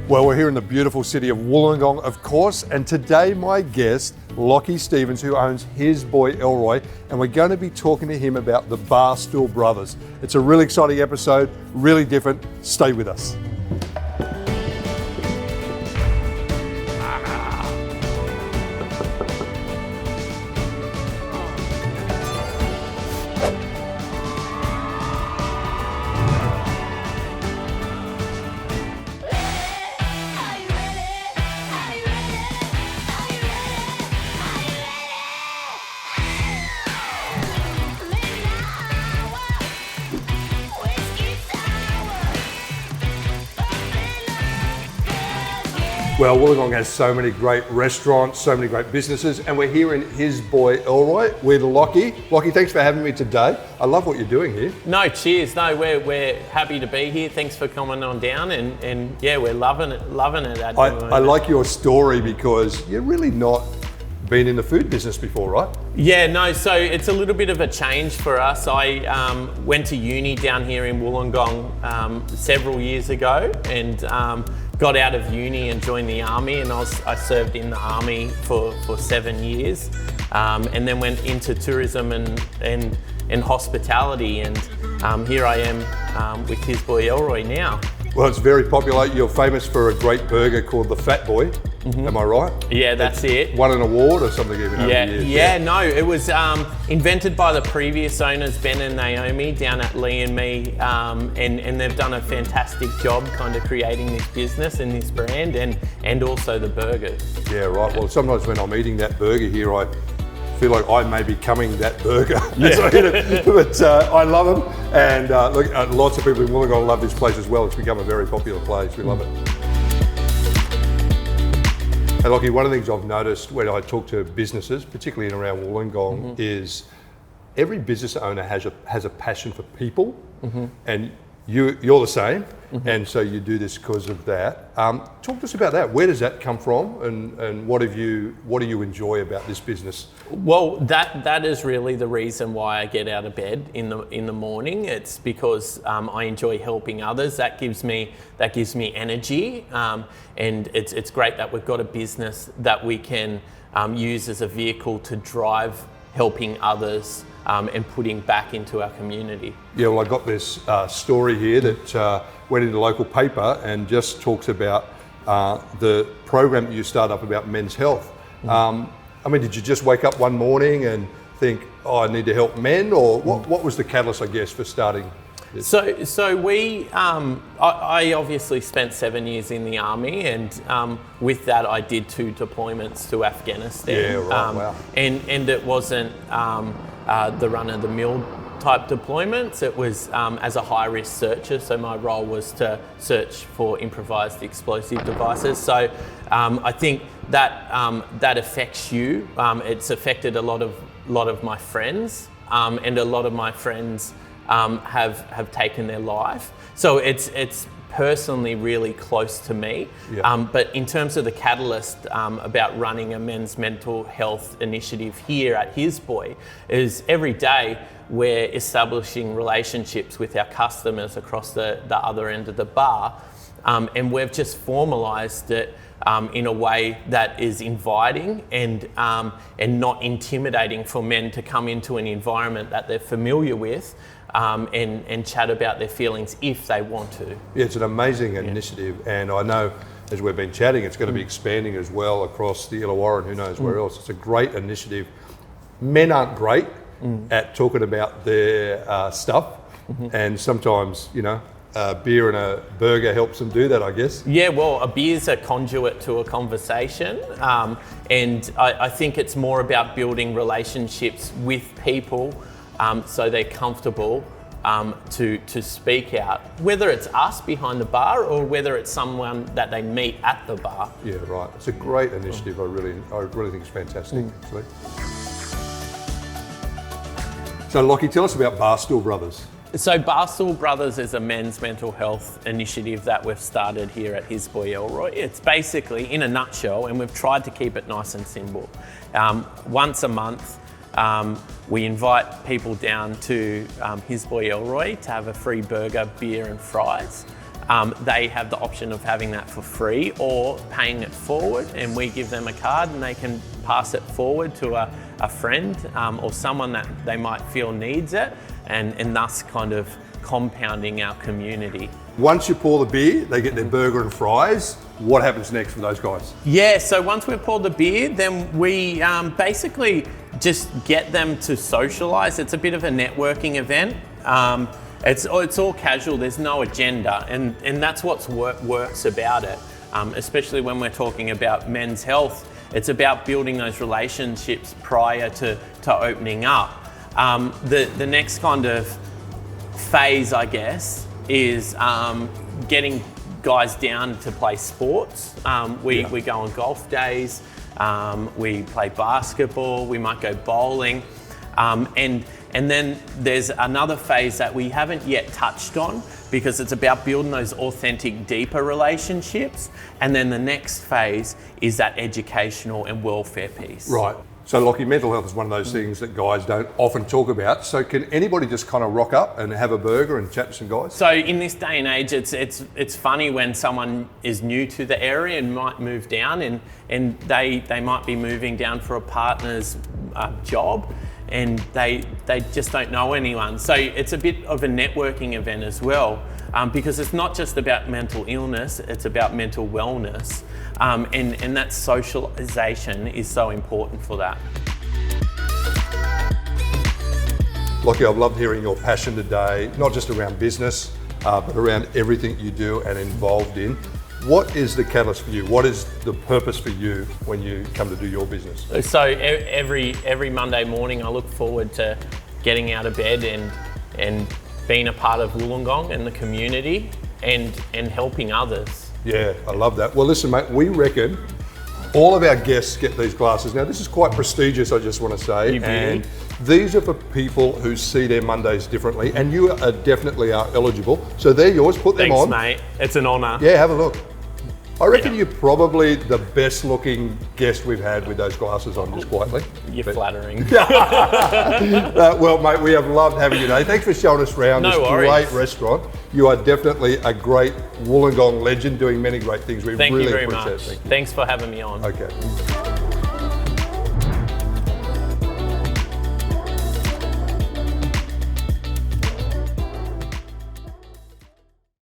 Well, we're here in the beautiful city of Wollongong, of course, and today my guest, Lockie Stevens, who owns His Boy Elroy, and we're going to be talking to him about the Barstool Brothers. It's a really exciting episode, really different. Stay with us. Well, Wollongong has so many great restaurants, so many great businesses, and we're here in His Boy Elroy with Lockie. Lockie, thanks for having me today. I love what you're doing here. No, cheers. No, we're happy to be here. Thanks for coming on down, and yeah, we're loving it at the moment. I like your story because you're really not been in the food business before, right? Yeah, no, so it's a little bit of a change for us. I went to uni down here in Wollongong several years ago, and got out of uni and joined the army, and I served in the army for 7 years, and then went into tourism and hospitality, and here I am with His Boy Elroy now. Well, it's very popular. You're famous for a great burger called the Fat Boy. Mm-hmm. Am I right? Yeah, that's it. Won an award or something even over the years. Yeah, no, it was invented by the previous owners, Ben and Naomi, down at Lee and Me, and they've done a fantastic job kind of creating this business and this brand and also the burgers. Yeah, right. Well, sometimes when I'm eating that burger here, I feel like I may be becoming that burger as I eat it. But I love them, and look, lots of people in Wollongong love this place as well. It's become a very popular place. We love it. Hey, Lockie, one of the things I've noticed when I talk to businesses, particularly in around Wollongong, is every business owner has a passion for people, and you're the same, and so you do this because of that. Talk to us about that. Where does that come from, and what do you enjoy about this business? Well, that is really the reason why I get out of bed in the morning. It's because I enjoy helping others. That gives me energy, and it's great that we've got a business that we can use as a vehicle to drive helping others and putting back into our community. Yeah, well, I got this story here that went in the local paper and just talks about the program that you start up about men's health. I mean, did you just wake up one morning and think, oh, I need to help men, or what was the catalyst, I guess, for starting this? So we, I obviously spent 7 years in the army, and with that I did 2 deployments to Afghanistan. Yeah, right, wow. And it wasn't the run-of-the-mill type deployments. It was as a high-risk searcher, so my role was to search for improvised explosive devices. So I think that affects you. It's affected a lot of my friends, and a lot of my friends have taken their life. So it's personally really close to me. Yeah. But in terms of the catalyst about running a men's mental health initiative here at His Boy, is every day we're establishing relationships with our customers across the other end of the bar, and we've just formalised it in a way that is inviting and not intimidating for men to come into an environment that they're familiar with, and chat about their feelings if they want to. Yeah, it's an amazing initiative, and I know as we've been chatting, it's going to be expanding as well across the Illawarra and who knows where else. It's a great initiative. Men aren't great at talking about their stuff, and sometimes, beer and a burger helps them do that, I guess. Yeah, well, a beer's a conduit to a conversation, and I think it's more about building relationships with people so they're comfortable to speak out, whether it's us behind the bar or whether it's someone that they meet at the bar. Yeah, right. It's a great initiative. I really think it's fantastic, actually. So, Lockie, tell us about Barstool Brothers. So Barstool Brothers is a men's mental health initiative that we've started here at His Boy Elroy. It's basically, in a nutshell, and we've tried to keep it nice and simple. Once a month, we invite people down to His Boy Elroy to have a free burger, beer and fries. they have the option of having that for free or paying it forward, and we give them a card and they can pass it forward to a friend or someone that they might feel needs it, and thus kind of compounding our community. Once you pour the beer, they get their burger and fries. What happens next for those guys? Yeah, so once we've poured the beer, then we basically just get them to socialise. It's a bit of a networking event. It's all casual, there's no agenda, and that's what works about it, especially when we're talking about men's health. It's about building those relationships prior to opening up. The next kind of phase, I guess, is getting guys down to play sports. We go on golf days, we play basketball, we might go bowling, and then there's another phase that we haven't yet touched on, because it's about building those authentic, deeper relationships. And then the next phase is that educational and welfare piece. Right. So, Lockie, mental health is one of those things that guys don't often talk about. So can anybody just kind of rock up and have a burger and chat to some guys? So in this day and age, it's funny when someone is new to the area and might move down, and they might be moving down for a partner's job, and they just don't know anyone. So it's a bit of a networking event as well, because it's not just about mental illness, it's about mental wellness. And that socialisation is so important for that. Lockie, I've loved hearing your passion today, not just around business, but around everything you do and involved in. What is the catalyst for you? What is the purpose for you when you come to do your business? So every Monday morning, I look forward to getting out of bed and being a part of Wollongong and the community and helping others. Yeah, I love that. Well, listen, mate, we reckon all of our guests get these glasses. Now, this is quite prestigious, I just want to say. And these are for people who see their Mondays differently, and you are definitely eligible. So they're yours, put them on. Thanks, mate. It's an honour. Yeah, have a look. I reckon you're probably the best looking guest we've had with those glasses on, just quietly. You're flattering. Well, mate, we have loved having you today. Thanks for showing us around this great restaurant. You are definitely a great Wollongong legend, doing many great things. We really appreciate it. Thank you very much. Thanks for having me on. Okay.